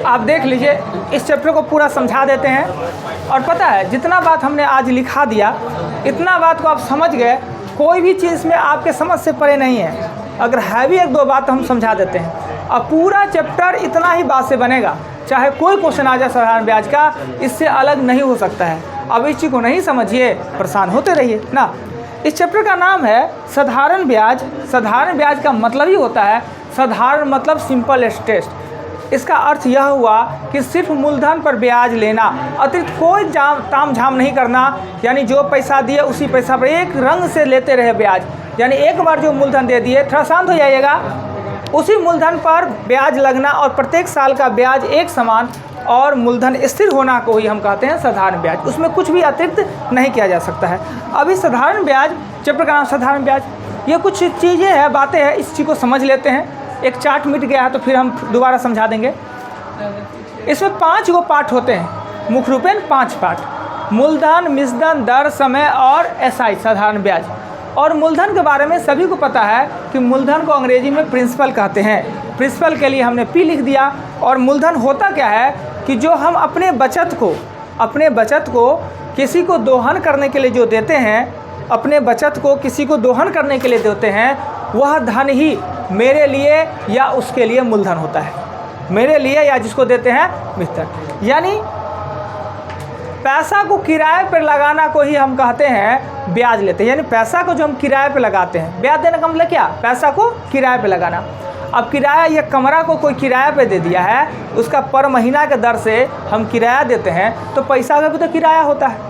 आप देख लीजिए, इस चैप्टर को पूरा समझा देते हैं। और पता है जितना बात हमने आज लिखा दिया, इतना बात को आप समझ गए, कोई भी चीज़ में आपके समझ से परे नहीं है। अगर है भी एक दो बात तो हम समझा देते हैं। अब पूरा चैप्टर इतना ही बात से बनेगा, चाहे कोई क्वेश्चन आ जाए साधारण ब्याज का, इससे अलग नहीं हो सकता है। अब इस चीज़ को नहीं समझिए, परेशान होते रहिए ना। इस चैप्टर का नाम है साधारण ब्याज। साधारण ब्याज का मतलब ही होता है, साधारण मतलब सिंपल इंटरेस्ट। इसका अर्थ यह हुआ कि सिर्फ मूलधन पर ब्याज लेना, अतिरिक्त कोई ताम झाम नहीं करना। यानी जो पैसा दिए उसी पैसा पर एक रंग से लेते रहे ब्याज। यानी एक बार जो मूलधन दे दिए, थोड़ा शांत हो जाइएगा, उसी मूलधन पर ब्याज लगना और प्रत्येक साल का ब्याज एक समान और मूलधन स्थिर होना को ही हम कहते हैं साधारण ब्याज। उसमें कुछ भी अतिरिक्त नहीं किया जा सकता है। अभी साधारण ब्याज, चैप्टर का नाम साधारण ब्याज, ये कुछ चीज़ें हैं, बातें हैं, इस चीज़ को समझ लेते हैं। एक चार्ट मिट गया है तो फिर हम दोबारा समझा देंगे। इसमें 5 गो पार्ट होते हैं, मुख्य रूपेण 5 पार्ट: मूलधन, मिश्रधन, दर, समय और एसआई, साधारण ब्याज। और मूलधन के बारे में सभी को पता है कि मूलधन को अंग्रेजी में प्रिंसिपल कहते हैं। प्रिंसिपल के लिए हमने पी लिख दिया। और मूलधन होता क्या है कि जो हम अपने बचत को किसी को दोहन करने के लिए जो देते हैं, अपने बचत को किसी को दोहन करने के लिए देते हैं, वह धन ही मेरे लिए या उसके लिए मूलधन होता है। मेरे लिए या जिसको देते हैं मित्र। यानी पैसा को किराए पर लगाना को ही हम कहते हैं ब्याज लेते हैं। यानी पैसा को जो हम किराए पे लगाते हैं, ब्याज देने का मतलब क्या? पैसा को किराए पे लगाना। अब किराया, ये कमरा को कोई किराया पे दे दिया है, उसका पर महीना के दर से हम किराया देते हैं, तो पैसा का भी तो किराया होता है।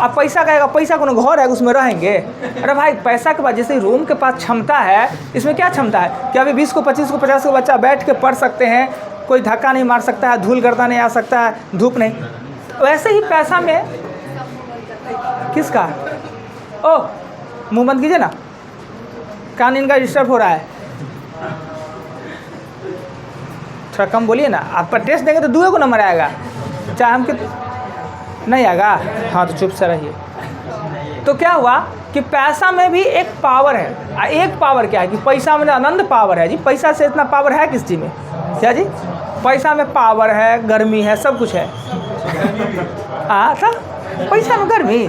अब पैसा कहेगा, पैसा को घर है उसमें रहेंगे? अरे भाई, पैसा के बाद जैसे रूम के पास क्षमता है, इसमें क्या क्षमता है कि अभी 20 को 25 को 50 को बच्चा बैठ के पढ़ सकते हैं, कोई धक्का नहीं मार सकता है, धूल गर्दा नहीं आ सकता है, धूप नहीं। वैसे ही पैसा में किसका? ओह, मुँह बंद कीजिए ना, कान इनका डिस्टर्ब हो रहा है, थोड़ा कम बोलिए ना। आप पर टेस्ट देंगे तो 2 को नंबर आएगा, चाहे हम नहीं आएगा। हाँ तो चुप से रहिए। तो क्या हुआ कि पैसा में भी एक पावर है। एक पावर क्या है कि पैसा में अनंत पावर है जी। पैसा से इतना पावर है किस चीज़ में? क्या जी? पैसा में पावर है, गर्मी है, सब कुछ है। था पैसा में गर्मी,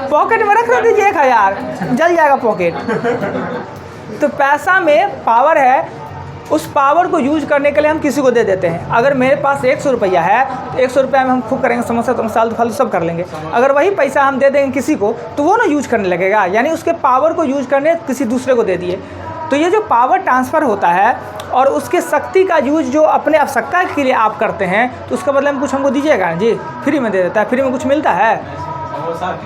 पॉकेट में रख दीजिए 1000, जल जाएगा पॉकेट। तो पैसा में पावर है, उस पावर को यूज करने के लिए हम किसी को दे देते हैं। अगर मेरे पास 100 रुपया है तो 100 रुपया में हम खूब करेंगे, समोसा तो मसाल फल सब कर लेंगे। अगर वही पैसा हम दे देंगे किसी को तो वो ना यूज करने लगेगा। यानी उसके पावर को यूज करने किसी दूसरे को दे दिए। तो ये जो पावर ट्रांसफ़र होता है और उसके शक्ति का यूज जो अपने आवश्यकता के लिए आप करते हैं, तो उसका बदले में कुछ हमको दीजिएगा जी, फ्री में दे देता है, फ्री में कुछ मिलता है।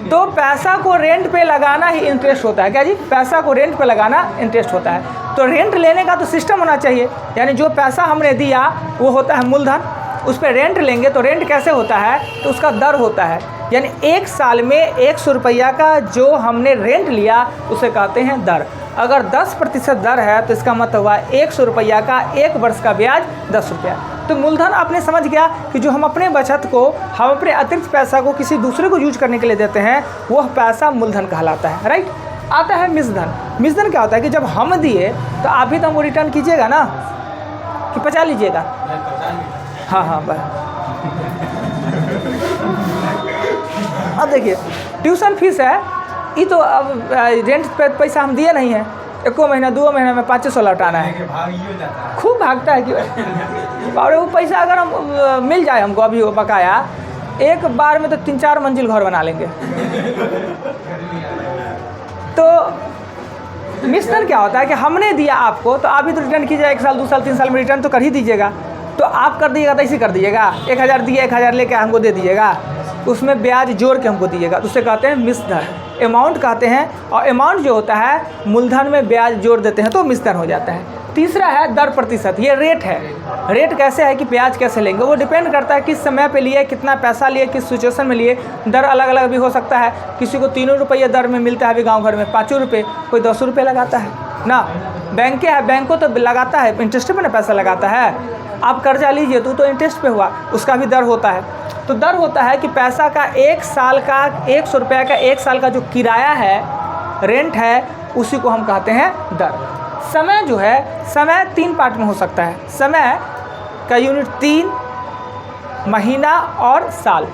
तो पैसा को रेंट पे लगाना ही इंटरेस्ट होता है। क्या जी? पैसा को रेंट पे लगाना इंटरेस्ट होता है। तो रेंट लेने का तो सिस्टम होना चाहिए। यानी जो पैसा हमने दिया वो होता है मूलधन, उस पर रेंट लेंगे तो रेंट कैसे होता है? तो उसका दर होता है। यानी 1 साल में 100 रुपया का जो हमने रेंट लिया उसे कहते हैं दर। अगर 10% दर है तो इसका मतलब हुआ 100 रुपया का 1 वर्ष का ब्याज 10 रुपया। तो मूलधन आपने समझ गया कि जो हम अपने बचत को, हम अपने अतिरिक्त पैसा को किसी दूसरे को यूज करने के लिए देते हैं, वह पैसा मूलधन कहलाता है। राइट। आता है मिश्रधन। मिश्रधन क्या होता है कि जब हम दिए तो आप भी तो हमको रिटर्न कीजिएगा ना, कि 50 लीजिएगा? हाँ बस। अब देखिए, ट्यूशन फीस है, ये तो अब रेंट पे पैसा हम दिए नहीं है, 1 महीना 2 महीना में 500 लौटाना है। खूब भागता है कि और वो पैसा अगर हम मिल जाए हमको अभी वो बकाया, एक बार में तो 3-4 मंजिल घर बना लेंगे। तो मिश्रधन क्या होता है कि हमने दिया आपको तो आप भी तो रिटर्न कीजिएगा, 1 साल 2 साल 3 साल में रिटर्न तो कर ही दीजिएगा। तो आप कर दीजिएगा तो ऐसे कर दीजिएगा, 1000 दिए 1000 लेके हमको दे दीजिएगा, उसमें ब्याज जोड़ के हमको दीजिएगा, तो उसे कहते हैं मिश्रधन। अमाउंट कहते हैं, और अमाउंट जो होता है मूलधन में ब्याज जोड़ देते हैं तो मिश्रधन हो जाता है। तीसरा है दर प्रतिशत। ये रेट है। रेट कैसे है कि ब्याज कैसे लेंगे, वो डिपेंड करता है किस समय पे लिए, कितना पैसा लिए, किस सिचुएशन में लिए। दर अलग अलग भी हो सकता है। किसी को 3 रुपये दर में मिलता है अभी गाँव घर में, 5 रुपये, कोई 10 रुपये लगाता है ना। बैंक है, बैंक को तो लगाता है, इंटरेस्ट पे ना पैसा लगाता है। आप कर्जा लीजिए तो इंटरेस्ट पे हुआ, उसका भी दर होता है। तो दर होता है कि पैसा का 1 साल का 100 रुपये का 1 साल का जो किराया है, रेंट है, उसी को हम कहते हैं दर। समय जो है, समय 3 पार्ट में हो सकता है। समय का यूनिट 3, महीना और साल।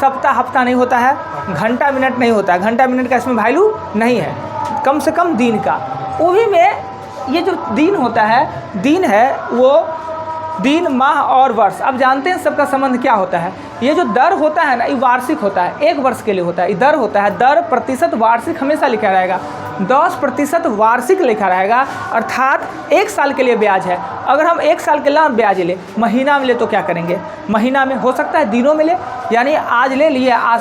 सप्ताह हफ्ता नहीं होता है, घंटा मिनट नहीं होता है, घंटा मिनट का इसमें वैल्यू नहीं है, कम से कम दिन का। वो भी में ये जो दिन होता है, दिन है वो दिन, माह और वर्ष। अब जानते हैं सबका संबंध क्या होता है। ये जो दर होता है ना, ये वार्षिक होता है, एक वर्ष के लिए होता है। ये दर होता है, दर प्रतिशत वार्षिक हमेशा लिखा रहेगा, 10% वार्षिक लिखा रहेगा, अर्थात 1 साल के लिए ब्याज है। अगर हम 1 साल के लिए ब्याज ले, महीना में ले तो क्या करेंगे, महीना में हो सकता है दिनों में ले, यानी आज ले लिए, आज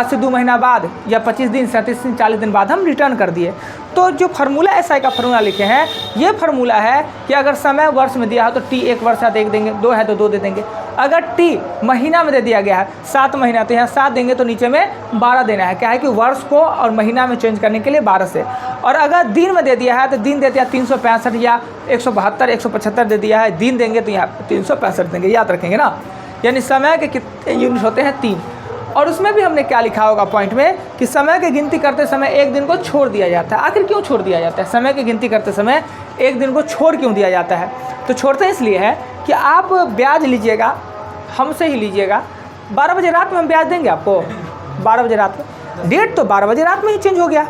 से 2 महीना बाद या 25 दिन, 37 दिन, 40 दिन बाद हम रिटर्न कर दिए। तो जो फार्मूला एसआई का फार्मूला लिखे हैं, ये फार्मूला है कि अगर समय वर्ष में दिया हो तो टी 1 वर्ष एक देंगे, 2 है तो 2 दे देंगे। अगर टी महीना में दे दिया गया है 7 महीना, तो यहाँ 7 देंगे, तो नीचे में 12 देना है। क्या है कि वर्ष को और महीना में चेंज करने के लिए 12 से। और अगर दिन में दे दिया है तो दिन दे दिया 365 या 172, 175 दे दिया है, दिन देंगे तो यहाँ 365 देंगे, याद रखेंगे ना। यानी समय के कितने यूनिट होते हैं, 3। और उसमें भी हमने क्या लिखा होगा पॉइंट में कि समय की गिनती करते समय एक दिन को छोड़ दिया जाता है। आखिर क्यों छोड़ दिया जाता है, समय की गिनती करते समय एक दिन को छोड़ क्यों दिया जाता है? तो छोड़ते इसलिए है कि आप ब्याज लीजिएगा, हमसे ही लीजिएगा, 12 बजे रात में हम ब्याज देंगे आपको, 12 बजे रात में। डेट तो 12 बजे रात में ही चेंज हो गया।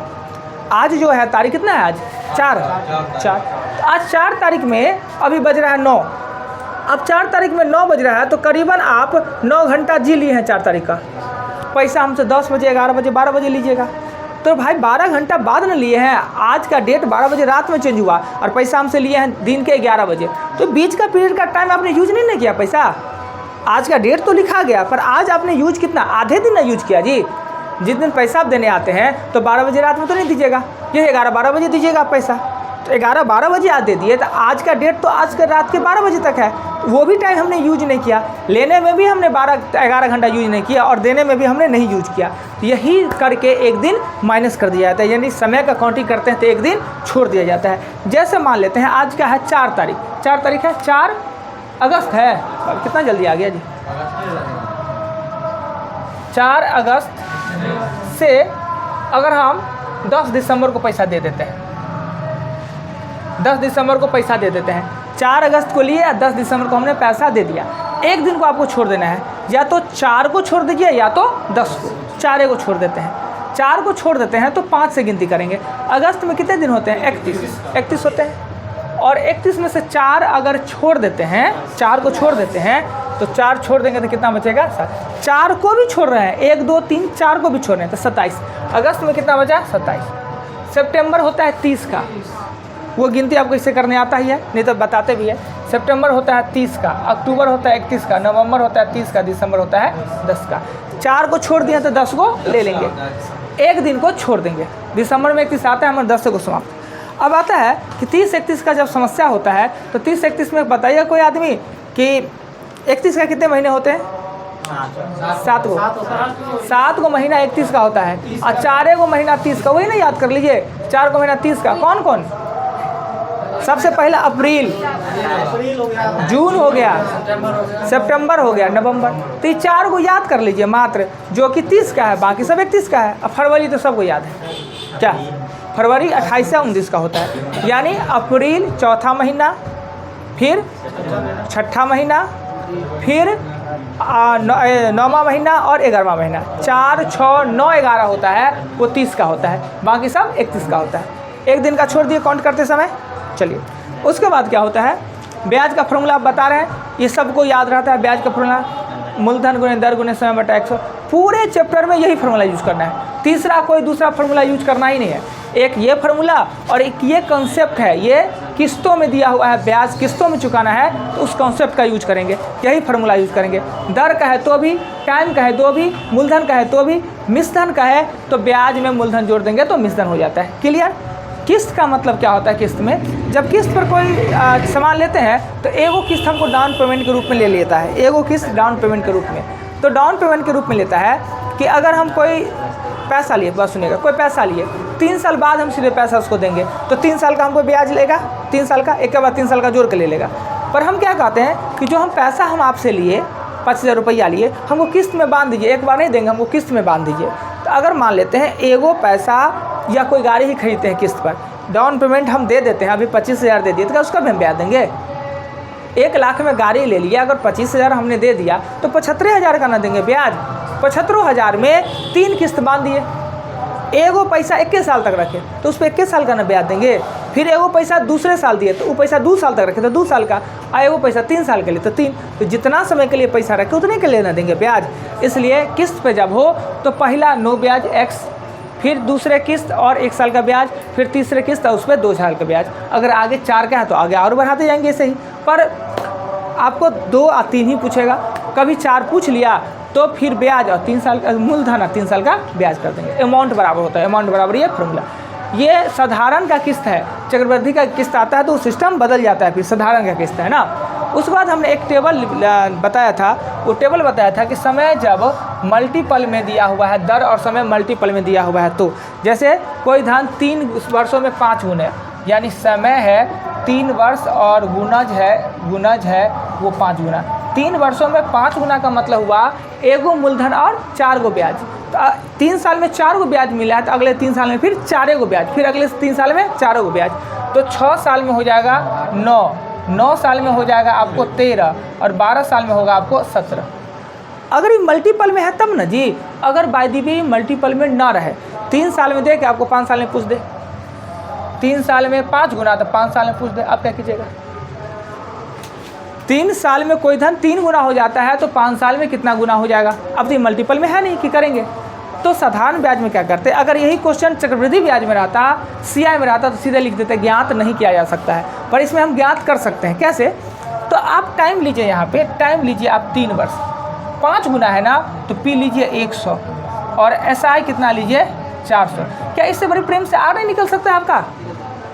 आज जो है तारीख कितना है, आज 4। आज 4 तारीख में अभी बज रहा है 9। अब 4 तारीख में 9 बज रहा है, तो करीबन आप 9 घंटा जी लिए हैं 4 तारीख का। पैसा हमसे 10 बजे, 11 बजे, 12 बजे लीजिएगा, तो भाई 12 घंटा बाद न लिए हैं। आज का डेट 12 बजे रात में चेंज हुआ और पैसा हमसे लिए हैं दिन के 11 बजे, तो बीच का पीरियड का टाइम आपने यूज नहीं किया पैसा। आज का डेट तो लिखा गया, पर आज आपने यूज कितना, आधे दिन ना यूज किया जी। जिस दिन पैसा आप देने आते हैं तो 12 बजे रात में तो नहीं दीजिएगा, ये 11-12 बजे दीजिएगा पैसा। तो 11-12 बजे आज दे दिए, तो आज का डेट तो आज के रात के 12 बजे तक है, वो भी टाइम हमने यूज नहीं किया। लेने में भी हमने 12-11 घंटा यूज नहीं किया और देने में भी हमने नहीं यूज किया। तो यही करके एक दिन माइनस कर दिया जाता है, यानी समय का काउंटिंग करते हैं तो एक दिन छोड़ दिया जाता है। जैसे मान लेते हैं आज का है 4 तारीख, 4 तारीख है, 4 अगस्त है। कितना जल्दी आ गया जी। 4 अगस्त से अगर हम 10 दिसंबर को पैसा दे देते हैं, 10 दिसंबर को पैसा दे देते हैं, 4 अगस्त को लिए, 10 दिसंबर को हमने पैसा दे दिया, एक दिन को आपको छोड़ देना है। या तो 4 को छोड़ दीजिए या तो 10 को, 4 को छोड़ देते हैं। 4 को छोड़ देते हैं तो 5 से गिनती करेंगे। अगस्त में कितने दिन होते हैं, 31 होते हैं। और 31 में से 4 अगर छोड़ देते हैं, 4 को छोड़ देते हैं, तो 4 छोड़ देंगे तो कितना बचेगा, 7। 4 को भी छोड़ रहे हैं, 1 2 3 4 को भी छोड़ रहे हैं, तो 27। अगस्त में कितना बचा, 27। सितंबर होता है 30 का, वो गिनती आपको इससे करने आता ही है, नहीं तो बताते भी है। सितंबर होता है 30 का, अक्टूबर होता है 31 का, नवंबर होता है 30 का, दिसंबर होता है 10 का। 4 को छोड़ दिया तो 10 को ले लेंगे, एक दिन को छोड़ देंगे। दिसंबर में 31 आता है, हमारे 10 को समाप्त। अब आता है कि 30-31 का जब समस्या होता है तो 30-31 में बताइए कोई आदमी कि 31 का कितने महीने होते हैं, 7 को महीना 31 का होता है, और 4 को महीना 30 का, वही ना याद कर लीजिए। 4 को महीना 30 का कौन कौन, सबसे पहला अप्रैल, जून हो गया, सितंबर हो गया, नवंबर। तो ये 4 को याद कर लीजिए मात्र, जो कि 30 का है, बाकी सब 31 का है। अब फरवरी तो सबको याद है, क्या फरवरी 28 या 29 का होता है। यानी अप्रैल चौथा महीना, फिर छठा महीना, फिर 9वां महीना और 11वां महीना। 4, 6, 9, 11 होता है, वो 30 का होता है, बाकी सब 31 का होता है। एक दिन का छोड़ दिए काउंट करते समय। चलिए उसके बाद क्या होता है, ब्याज का फॉर्मूला आप बता रहे हैं, ये सबको याद रहता है। ब्याज का फॉर्मूला मूलधन गुणे दर गुणे समय बटा 100, पूरे चैप्टर में यही फार्मूला यूज करना है। तीसरा कोई दूसरा फार्मूला यूज करना ही नहीं है। एक ये फार्मूला और एक ये कॉन्सेप्ट है, ये किस्तों में दिया हुआ है, ब्याज किस्तों में चुकाना है, तो उस कॉन्सेप्ट का यूज करेंगे, यही फार्मूला यूज करेंगे। दर का है तो भी, टाइम का है तो भी, मूलधन का है तो भी, मिश्रधन का है तो ब्याज में मूलधन जोड़ देंगे तो मिश्रधन हो जाता है। क्लियर। किस्त का मतलब क्या होता है, किस्त में जब किस्त पर कोई सामान लेते हैं तो एगो किस्त हमको डाउन पेमेंट के रूप में ले लेता है, एगो किस्त डाउन पेमेंट के रूप में। तो डाउन पेमेंट के रूप में लेता है कि अगर हम कोई पैसा लिए, बात सुनिएगा, कोई पैसा लिए, 3 साल बाद हम सीधे पैसा उसको देंगे, तो 3 साल का हमको ब्याज लेगा, 3 साल का, एक के बाद 3 साल का जोड़ के ले लेगा। पर हम क्या कहते हैं कि जो हम पैसा हम आपसे लिए 5000 रुपया लिए, हमको किस्त में बांध दीजिए, एक बार नहीं देंगे, हमको किस्त में बांध दीजिए। तो अगर मान लेते हैं एगो पैसा या कोई गाड़ी ही खरीदते हैं किस्त पर, डाउन पेमेंट हम दे देते हैं, अभी 25,000 दे दिए, तो क्या उसका भी हम ब्याज देंगे, 1 लाख में गाड़ी ले लिया, अगर 25,000 हमने दे दिया तो 75,000 का ना देंगे ब्याज। 75,000 में 3 किस्त बांध दिए, एगो पैसा 21 साल तक रखे तो उस पर 21 साल का ना ब्याज देंगे। फिर एगो पैसा दूसरे साल दिए तो वो पैसा 2 साल तक रखे तो 2 साल का, और एगो पैसा 3 साल के लिए तो 3, तो जितना समय के लिए पैसा रखे उतने के लिए ना देंगे ब्याज। इसलिए किस्त पे जब हो तो पहला नो ब्याज x, फिर दूसरे किस्त और 1 साल का ब्याज, फिर तीसरे किस्त और उस पर 2 साल का ब्याज। अगर आगे 4 का है तो आगे और बढ़ाते जाएंगे ऐसे ही, पर आपको 2 और 3 ही पूछेगा। कभी 4 पूछ लिया तो फिर ब्याज और 3 साल का मूलधन और 3 साल का ब्याज कर देंगे। अमाउंट बराबर होता है, अमाउंट बराबर ये फॉर्मूला। ये साधारण का किस्त है, चक्रवृद्धि का किस्त आता है तो सिस्टम बदल जाता है, फिर साधारण का किस्त है ना। उसके बाद हमने एक टेबल बताया था, वो टेबल बताया था कि समय जब मल्टीपल में दिया हुआ है, दर और समय मल्टीपल में दिया हुआ है, तो जैसे कोई धन 3 वर्षों में 5 गुने, यानी समय है 3 वर्ष और गुणज है वो 5 गुना। 3 वर्षों में 5 गुना का मतलब हुआ एगो मूलधन और 4 गो ब्याज। तो 3 साल में 4 गो ब्याज मिला है तो अगले 3 साल में फिर 4 गो ब्याज, फिर अगले 3 साल में 4 गो ब्याज, तो 6 साल में हो जाएगा 9 साल में हो जाएगा आपको 13 और 12 साल में होगा आपको 17। अगर ये मल्टीपल में है तब ना जी, अगर बाय दी वे मल्टीपल में ना रहे, 3 साल में दे के आपको 5 साल में पूछ दे, 3 साल में 5 गुना तो 5 साल में पूछ दे, आप क्या कीजिएगा? 3 साल में कोई धन 3 गुना हो जाता है तो 5 साल में कितना गुना हो जाएगा? अब तो मल्टीपल में है नहीं कि करेंगे। तो साधारण ब्याज में क्या करते हैं, अगर यही क्वेश्चन चक्रवृद्धि ब्याज में रहता, सीआई में रहता तो सीधे लिख देते ज्ञात नहीं किया जा सकता है, पर इसमें हम ज्ञात कर सकते हैं। कैसे? तो आप टाइम लीजिए, यहाँ पे टाइम लीजिए आप 3 वर्ष, 5 गुना है ना तो पी लीजिए 100 और एसआई कितना लीजिए 400। क्या इससे बड़ी प्रेम से आर नहीं निकल सकता है आपका?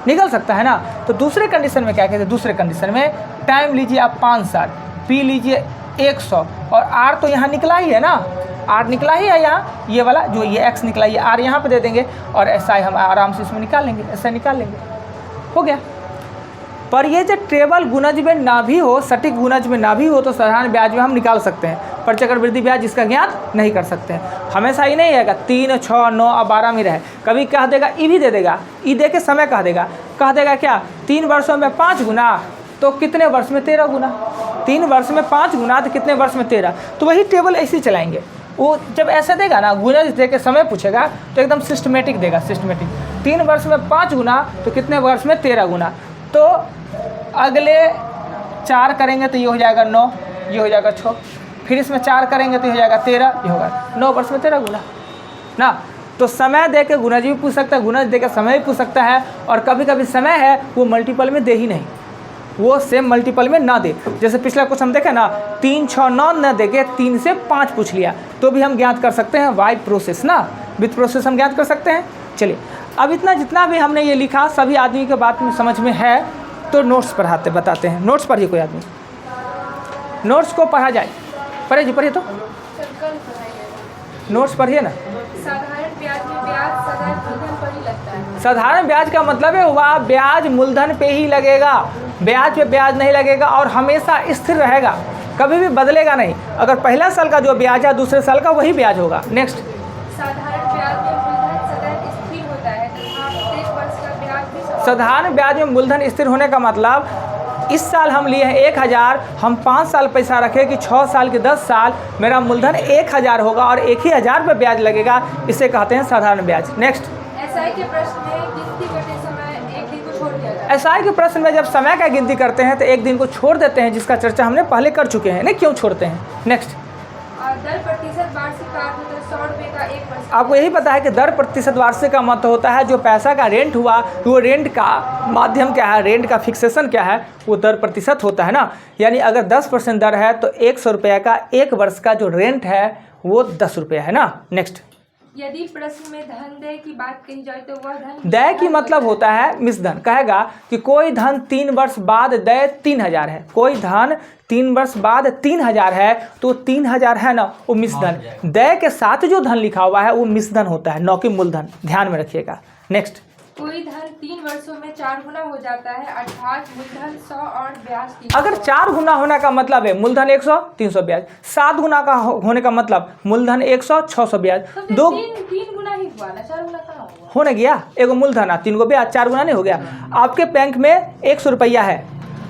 निकल सकता है ना। तो दूसरे कंडीशन में क्या कहते हैं, दूसरे कंडीशन में टाइम लीजिए आप 5 साल, पी लीजिए 100 और आर तो यहाँ निकला ही है ना, आर निकला ही है यहाँ, ये वाला जो ये एक्स निकला ये आर यहाँ पे दे देंगे और एसआई हम आराम से इसमें निकाल लेंगे, ऐसा निकाल लेंगे, हो गया। पर ये जो टेबल गुणज में ना भी हो, सटीक गुणज में ना भी हो तो साधारण ब्याज में हम निकाल सकते हैं, पर चक्रवृद्धि ब्याज इसका ज्ञात नहीं कर सकते हैं। हमेशा ही नहीं रहेगा 3, 6, 9 और 12 में रहे, कभी कह देगा ई भी दे देगा, ई दे के समय कह देगा क्या 3 वर्षों में 5 गुना तो कितने वर्ष में 13 गुना, 3 वर्ष में 5 गुना तो कितने वर्ष में 13। तो वही टेबल ऐसे ही चलाएंगे। वो जब ऐसा देगा ना, गुणज दे के समय पूछेगा तो एकदम सिस्टमेटिक देगा, सिस्टमेटिक। 3 वर्ष में 5 गुना तो कितने वर्ष में 13 गुना, तो अगले 4 करेंगे तो ये हो जाएगा 9, ये हो जाएगा 6, फिर इसमें 4 करेंगे तो ये हो जाएगा 13, ये होगा 9 वर्ष में 13 गुना ना। तो समय दे के गुणज भी पूछ सकता है, गुणज दे के समय भी पूछ सकता है, और कभी कभी समय है वो मल्टीपल में दे ही नहीं, वो सेम मल्टीपल में ना दे। जैसे पिछला कुछ हम देखें ना, 3, 6, 9 न दे के 3 से 5 पूछ लिया तो भी हम ज्ञात कर सकते हैं वाई प्रोसेस ना, विथ प्रोसेस हम ज्ञात कर सकते हैं। चलिए अब इतना जितना भी हमने ये लिखा सभी आदमी के बात में समझ में है तो नोट्स पढ़ाते बताते हैं। नोट्स पढ़िए, कोई आदमी नोट्स को पढ़ा जाए, पढ़िए जी, पढ़िए तो नोट्स पढ़िए ना। साधारण ब्याज में ब्याज सदैव मूलधन पर ही लगता है। साधारण ब्याज का मतलब है हुआ ब्याज मूलधन पे ही लगेगा, ब्याज पे ब्याज नहीं लगेगा और हमेशा स्थिर रहेगा, कभी भी बदलेगा नहीं। अगर पहला साल का जो ब्याज है दूसरे साल का वही ब्याज होगा। नेक्स्ट, साधारण ब्याज में मूलधन सदैव स्थिर होता है तथा प्रत्येक वर्ष का ब्याज भी साधारण ब्याज में मूलधन स्थिर होने का मतलब इस साल हम लिए हैं 1000, हम 5 साल पैसा रखें कि 6 साल के 10 साल मेरा मूलधन 1000 होगा और 1000 पे ब्याज लगेगा, इसे कहते हैं साधारण ब्याज। नेक्स्ट, एसआई के प्रश्न में गिनती करते समय एक दिन को छोड़ दिया जाता है। एसआई के प्रश्न में जब समय का गिनती करते हैं तो एक दिन को छोड़ देते हैं, जिसका चर्चा हमने पहले कर चुके हैं। नहीं, क्यों छोड़ते हैं? नेक्स्ट, दर प्रतिशत वार्षिक का अर्थ होता है 100 रुपये का 1%। आपको यही पता है कि दर प्रतिशत वार्षिक का मतलब होता है जो पैसा का रेंट हुआ वो रेंट का माध्यम क्या है, रेंट का फिक्सेशन क्या है, वो दर प्रतिशत होता है ना। यानी अगर 10% दर है तो 100 रुपये का 1 वर्ष का जो रेंट है वो 10 रुपये है ना। नेक्स्ट, यदि प्रश्न में धन दय की बात कही जाए तो वह धन दय की मतलब होता है मिश्रधन। कहेगा कि कोई धन 3 वर्ष बाद दय 3000 है, कोई धन 3 वर्ष बाद 3000 है तो 3000 है ना वो मिश्रधन। दय के साथ जो धन लिखा हुआ है वो मिश्रधन होता है, न कि मूलधन, ध्यान में रखिएगा। नेक्स्ट, कोई धन 3 वर्षों में 4 गुना हो जाता है अर्थात मूलधन 100 और ब्याज 300। अगर 4 गुना होने का मतलब है मूलधन 100 300 ब्याज, 7 गुना का होने का मतलब मूलधन 100 600 ब्याज, तो 3 गुना ही हुआ ना, 4 गुना कहाँ हुआ? होने गया एगो मूलधन 3 गो ब्याज, 4 गुना नहीं हो गया। आपके बैंक में 100 रुपया है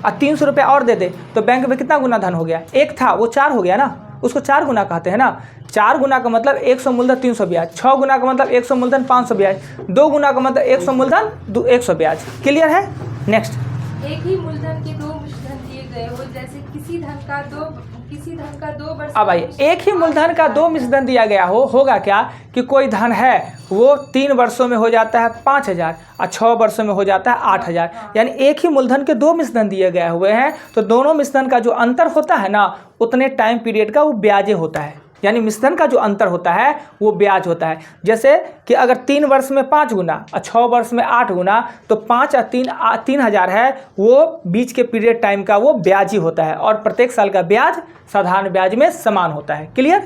और 300 रुपये और दे दे तो बैंक में कितना गुना धन हो गया? 1 था वो 4 हो गया ना, उसको 4 गुना कहते हैं ना। 4 गुना का मतलब 100 मूलधन 300 ब्याज, 6 गुना का मतलब 100 मूलधन 500 ब्याज, 2 गुना का मतलब 100 मूलधन 100 ब्याज। क्लियर है? नेक्स्ट। एक ही मूलधन के दो मिश्रधन दिए गए हो, जैसे किसी धन का दो वर्ष। अब आइए, एक ही मूलधन का 2 मिश्रधन दिया गया होगा क्या कि कोई धन है वो 3 वर्षों में हो जाता है 5000 और 6 वर्षों में हो जाता है 8000, यानी एक ही मूलधन के 2 मिश्रधन दिए गए हुए हैं तो दोनों मिश्रधन का जो अंतर होता है ना उतने टाइम पीरियड का वो ब्याज होता है, यानी मिश्रधन का जो अंतर होता है वो ब्याज होता है। जैसे कि अगर 3 वर्ष में 5 गुना और 6 वर्ष में 8 गुना तो 5 और 3000 है वो बीच के पीरियड टाइम का वो ब्याज ही होता है और प्रत्येक साल का ब्याज साधारण ब्याज में समान होता है। क्लियर?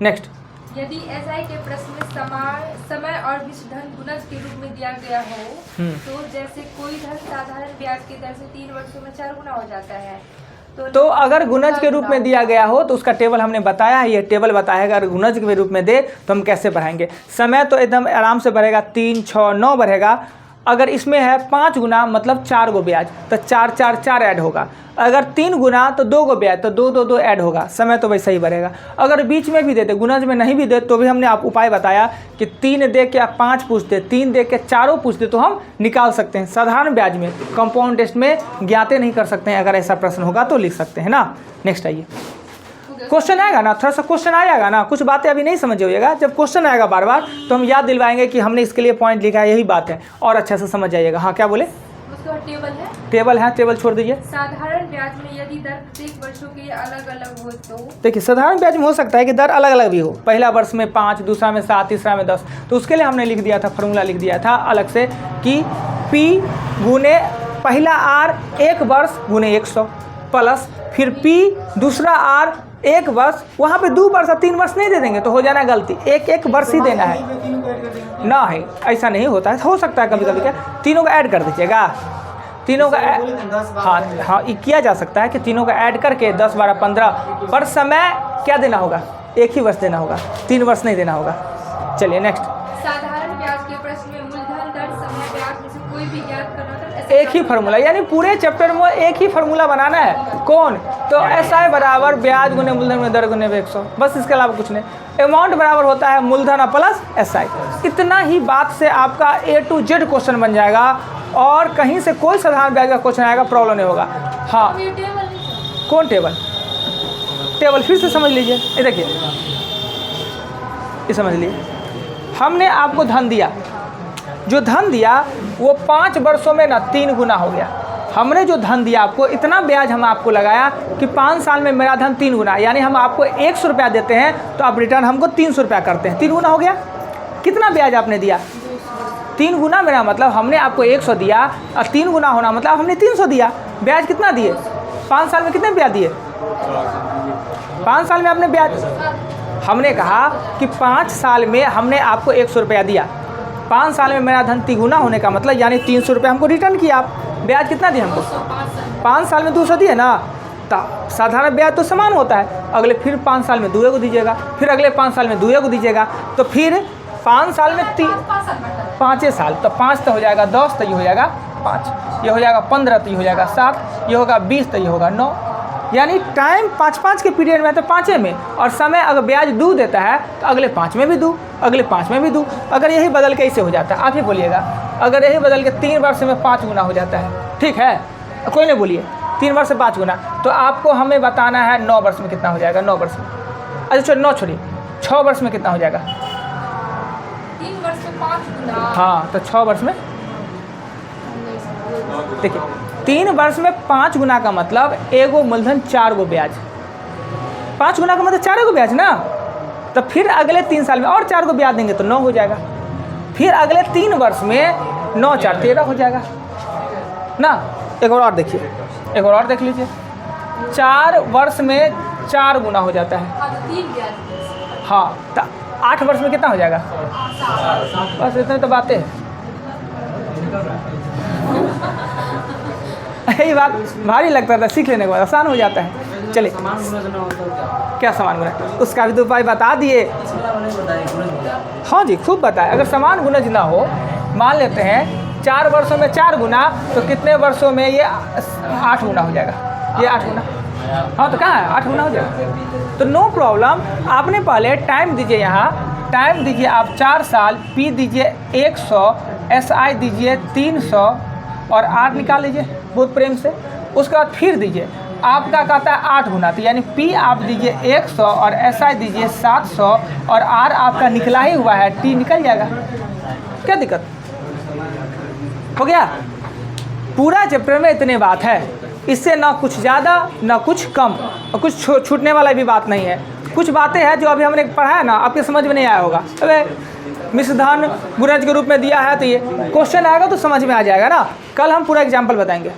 नेक्स्ट। यदि एसआई के प्रश्न में समय और मिश्रधन गुणज के रूप में दिया गया हो तो जैसे कोई धन साधारण ब्याज की दर से 3 वर्षों में 4 गुना हो जाता है, तो अगर गुणज के रूप में दिया गया हो तो उसका टेबल हमने बताया है, ये टेबल बताएगा। अगर गुणज के रूप में दे तो हम कैसे बढ़ाएंगे? समय तो एकदम आराम से बढ़ेगा, 3 6 9 बढ़ेगा। अगर इसमें है 5 गुना मतलब 4 गो ब्याज तो 4 4 4 ऐड होगा। अगर 3 गुना तो 2 गो ब्याज तो 2 2 2 ऐड होगा। समय तो वैसे ही बढ़ेगा। अगर बीच में भी देते, गुणज में नहीं भी दे तो भी हमने आप उपाय बताया कि 3 दे के 5 पूछ दे, 3 दे के 4 पूछ दे तो हम निकाल सकते हैं। साधारण ब्याज में कंपाउंड टेस्ट में ज्ञाते नहीं कर सकते हैं। अगर ऐसा प्रश्न होगा तो लिख सकते हैं ना। नेक्स्ट आइए, क्वेश्चन आएगा ना, थोड़ा सा क्वेश्चन आएगा ना, कुछ बातें अभी नहीं समझ होइएगा। जब क्वेश्चन आएगा बार बार तो हम याद दिलवाएंगे कि हमने इसके लिए पॉइंट लिखा है, यही बात है, और अच्छा से समझ जाइएगा। हाँ क्या बोले? उसका टेबल है, टेबल छोड़ दीजिए। साधारण ब्याज में यदि दर प्रत्येक वर्षों के अलग अलग हो तो देखिए, साधारण ब्याज में हो सकता है कि दर अलग अलग भी हो, पहला वर्ष में 5, दूसरा में 7, तीसरा में 10। तो उसके लिए हमने लिख दिया था, फार्मूला लिख दिया था अलग से कि P गुने पहला R 1 वर्ष गुने 100 प्लस फिर P दूसरा R 1 वर्ष, वहाँ पे 2 वर्ष और 3 वर्ष नहीं दे देंगे तो हो जाना गलती, एक वर्ष ही देना है ना। है ऐसा नहीं होता है, हो सकता है कभी कभी क्या तीनों का ऐड कर दीजिएगा, तीनों का हाँ ये किया जा सकता है कि तीनों का ऐड करके 10 12 15 पर समय क्या देना होगा? 1 ही वर्ष देना होगा, 3 वर्ष नहीं देना होगा। चलिए नेक्स्ट। साधारण ब्याज के प्रश्न में मूलधन दर समय ब्याज में से कोई भी ज्ञात करना होता है। एक ही फार्मूला, यानी पूरे चैप्टर में एक ही फार्मूला बनाना है। कौन? तो एसआई बराबर ब्याज गुने मूलधन में दर गुने 100, बस इसके अलावा कुछ नहीं। अमाउंट बराबर होता है मूलधन प्लस एसआई। इतना ही बात से आपका A to Z क्वेश्चन बन जाएगा और कहीं से कोई साधारण ब्याज का क्वेश्चन आएगा प्रॉब्लम नहीं होगा। हाँ कौन टेबल? टेबल फिर से समझ लीजिए, ये देखिए, ये समझ लीजिए। हमने आपको धन दिया, जो धन दिया वो 5 वर्षों में ना 3 गुना हो गया। हमने जो धन दिया आपको, इतना ब्याज हम आपको लगाया कि 5 साल में मेरा धन 3 गुना, यानी हम आपको 100 रुपया देते हैं तो आप रिटर्न हमको 300 रुपया करते हैं। 3 गुना हो गया। कितना ब्याज आपने दिया? 3 गुना मेरा मतलब हमने आपको 100 दिया और 3 गुना होना मतलब हमने 300 दिया। ब्याज कितना दिए? 5 साल में कितने ब्याज दिए? 5 साल में आपने ब्याज, हमने कहा कि 5 साल में हमने आपको 100 रुपया दिया, 5 साल में मेरा धन 3 गुना होने का मतलब यानी 300 रुपये हमको रिटर्न किया आप। ब्याज कितना दिए हमको? 5 साल में 200 दिए ना। साधारण ब्याज तो समान होता है, अगले फिर 5 साल में 2 को दीजिएगा, फिर अगले 5 साल में 2 को दीजिएगा, तो फिर 5 साल में 5 साल तो 5 तो हो जाएगा 10, तो ये हो जाएगा 5, ये हो जाएगा 15, तो ये हो जाएगा 7, ये होगा 20, तो ये होगा 9। यानी टाइम 5-5 के पीरियड में तो 5 में, और समय अगर ब्याज 2 देता है तो अगले 5 में भी 2, अगले 5 में भी 2। अगर यही बदल के ऐसे हो जाता है, आप ही बोलिएगा, अगर यही बदल के 3 वर्ष में 5 गुना हो जाता है, ठीक है, कोई नहीं बोलिए, 3 वर्ष से 5 गुना, तो आपको हमें बताना है 9 वर्ष में कितना हो जाएगा। 9 वर्ष में, अच्छा 9 छोड़िए, 6 वर्ष में कितना हो जाएगा? 3 वर्ष में 5 गुना। हाँ तो 6 वर्ष में देखिए, 3 वर्ष में 5 गुना का मतलब 1 गो मूलधन 4 गो ब्याज, 5 गुना का मतलब 4 गो ब्याज ना। तो फिर अगले 3 साल में और 4 गो ब्याज देंगे तो 9 हो जाएगा। फिर अगले 3 वर्ष में 9 4 13 हो जाएगा ना। एक और देखिए, एक और देख लीजिए, 4 वर्ष में 4 गुना हो जाता है। हाँ तो 8 वर्ष में कितना हो जाएगा? बस इतने तो बातें हैं। यही बात भारी लगता था, सीख लेने के बाद आसान हो जाता है। चलिए, क्या समान गुना, उसका भी तो उपाय बता दिए। हाँ जी खूब बताए। अगर समान गुणज ना हो, मान लेते हैं 4 वर्षों में 4 गुना, तो कितने वर्षों में ये 8 गुना हो जाएगा, ये 8 गुना। हाँ तो कहाँ है, 8 गुना हो जाएगा। तो नो प्रॉब्लम, आपने पहले टाइम दीजिए, यहाँ टाइम दीजिए आप 4 साल, पी दीजिए 100, SI दीजिए 300 और R निकाल लीजिए बहुत प्रेम से। उसके बाद फिर दीजिए, आपका कहता है 8 गुना, तो यानी P आप दीजिए 100 और SI दीजिए 700 और R आपका निकला ही हुआ है, T निकल जाएगा। क्या दिक्कत हो गया? पूरा चैप्टर में इतने बात है, इससे ना कुछ ज़्यादा ना कुछ कम और कुछ छूटने वाला भी बात नहीं है। कुछ बातें हैं जो अभी हमने पढ़ा है ना, आपके समझ में नहीं आया होगा। अबे मिश्रधन गुणज के रूप में दिया है, तो ये क्वेश्चन आएगा तो समझ में आ जाएगा ना। कल हम पूरा एग्जाम्पल बताएंगे।